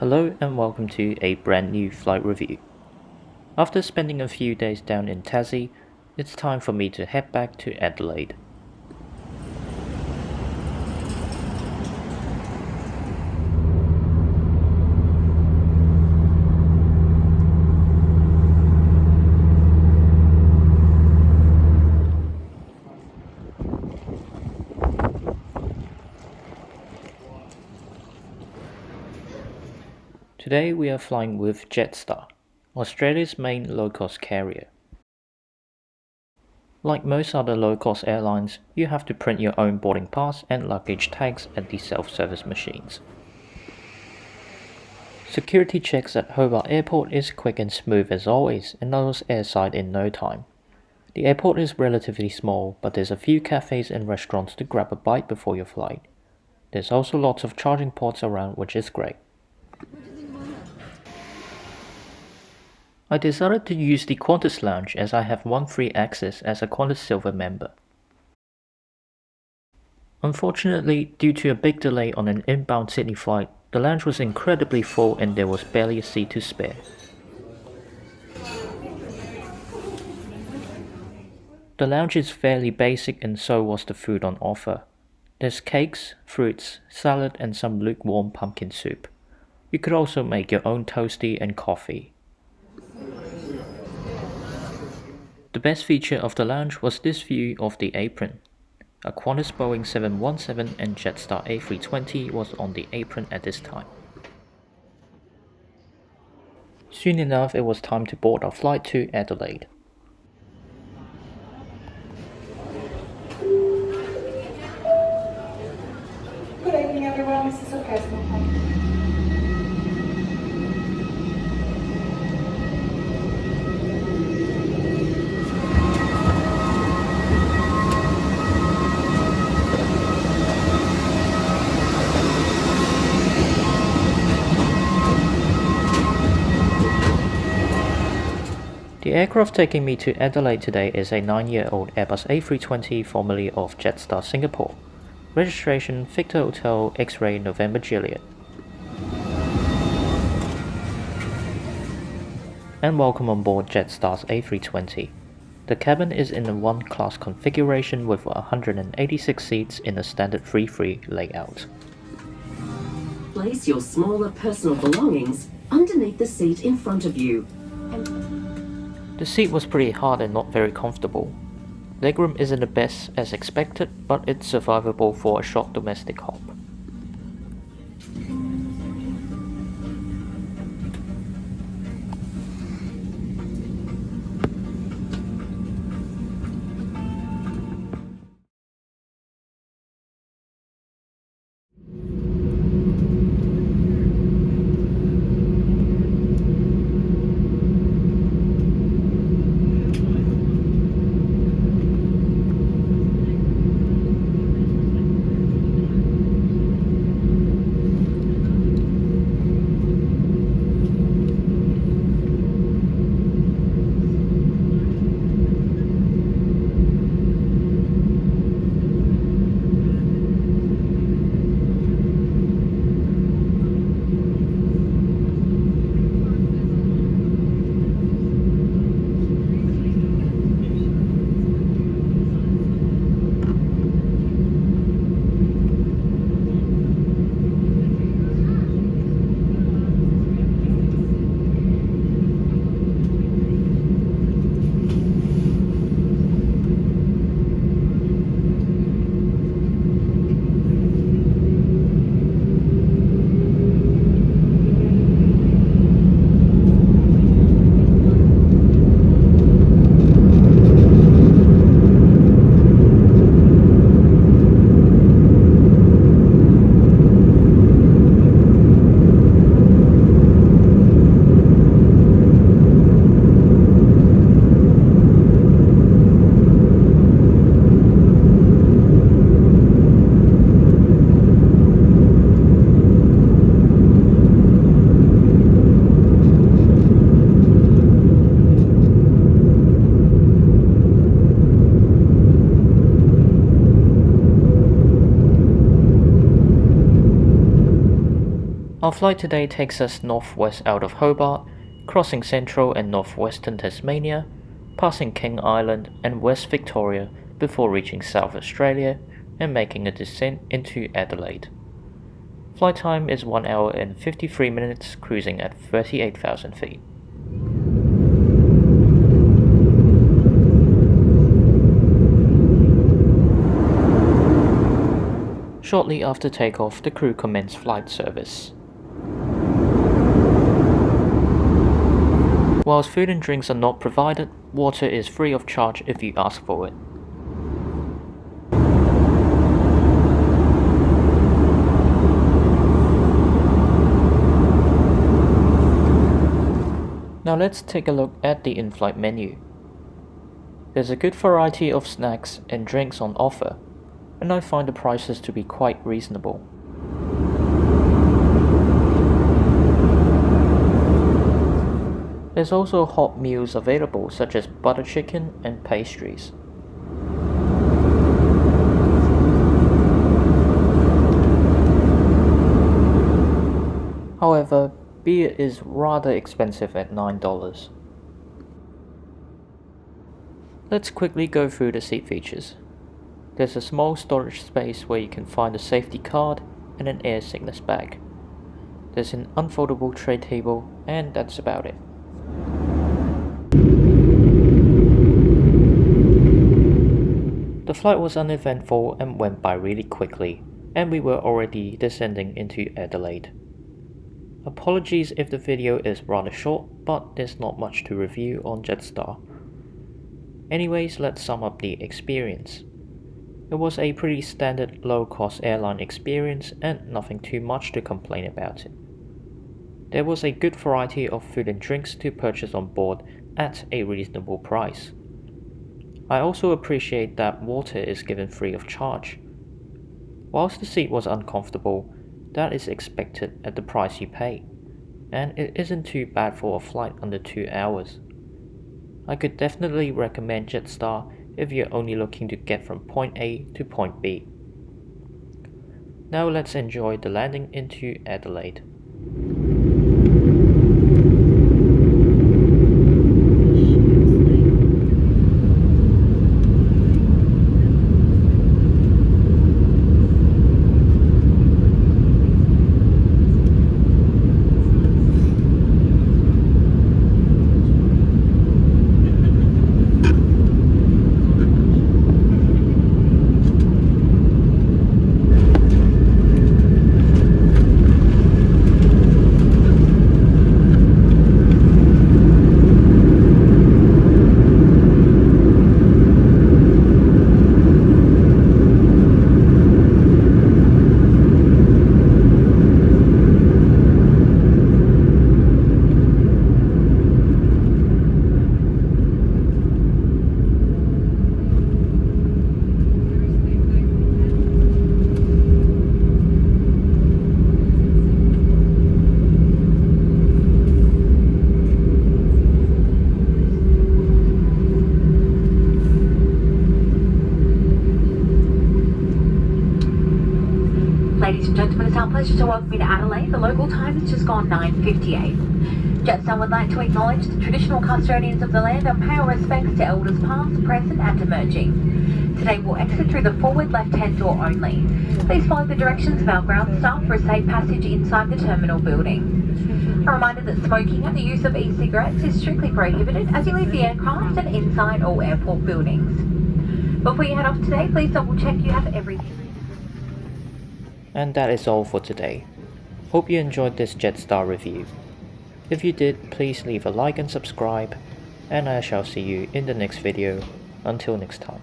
Hello and welcome to a brand new flight review. After spending a few days down in Tassie, it's time for me to head back to Adelaide. Today we are flying with Jetstar, Australia's main low-cost carrier. Like most other low-cost airlines, you have to print your own boarding pass and luggage tags at the self-service machines. Security checks at Hobart Airport is quick and smooth as always, and I was airside in no time. The airport is relatively small, but there's a few cafes and restaurants to grab a bite before your flight. There's also lots of charging ports around, which is great. I decided to use the Qantas lounge as I have one free access as a Qantas Silver member. Unfortunately, due to a big delay on an inbound Sydney flight, the lounge was incredibly full and there was barely a seat to spare. The lounge is fairly basic and so was the food on offer. There's cakes, fruits, salad and some lukewarm pumpkin soup. You could also make your own toastie and coffee. The best feature of the lounge was this view of the apron. A Qantas Boeing 717 and Jetstar A320 was on the apron at this time. Soon enough it was time to board our flight to Adelaide. Good evening everyone, this is a personal plane. The aircraft taking me to Adelaide today is a 9-year-old Airbus A320 formerly of Jetstar Singapore. Registration Victor Hotel X-Ray November Juliet. And welcome on board Jetstar's A320. The cabin is in a one-class configuration with 186 seats in a standard free layout. Place your smaller personal belongings underneath the seat in front of you. The seat was pretty hard and not very comfortable. Legroom isn't the best as expected, but it's survivable for a short domestic hop. Our flight today takes us northwest out of Hobart, crossing central and northwestern Tasmania, passing King Island and West Victoria before reaching South Australia and making a descent into Adelaide. Flight time is 1 hour and 53 minutes, cruising at 38,000 feet. Shortly after takeoff, the crew commenced flight service. Whilst food and drinks are not provided, water is free of charge if you ask for it. Now let's take a look at the in-flight menu. There's a good variety of snacks and drinks on offer, and I find the prices to be quite reasonable. There's also hot meals available such as butter chicken and pastries. However, beer is rather expensive at $9. Let's quickly go through the seat features. There's a small storage space where you can find a safety card and an air sickness bag. There's an unfoldable tray table, and that's about it. The flight was uneventful and went by really quickly, and we were already descending into Adelaide. Apologies if the video is rather short, but there's not much to review on Jetstar. Anyways, let's sum up the experience. It was a pretty standard low-cost airline experience and nothing too much to complain about it. There was a good variety of food and drinks to purchase on board at a reasonable price. I also appreciate that water is given free of charge. Whilst the seat was uncomfortable, that is expected at the price you pay, and it isn't too bad for a flight under 2 hours. I could definitely recommend Jetstar if you're only looking to get from point A to point B. Now let's enjoy the landing into Adelaide. Ladies and gentlemen, it's our pleasure to welcome you to Adelaide. The local time has just gone 9:58. Jetstar would like to acknowledge the traditional custodians of the land and pay our respects to elders past, present and emerging. Today we'll exit through the forward left-hand door only. Please follow the directions of our ground staff for a safe passage inside the terminal building. A reminder that smoking and the use of e-cigarettes is strictly prohibited as you leave the aircraft and inside all airport buildings. Before you head off today, please double check you have everything. And that is all for today. Hope you enjoyed this Jetstar review. If you did, please leave a like and subscribe, and I shall see you in the next video. Until next time.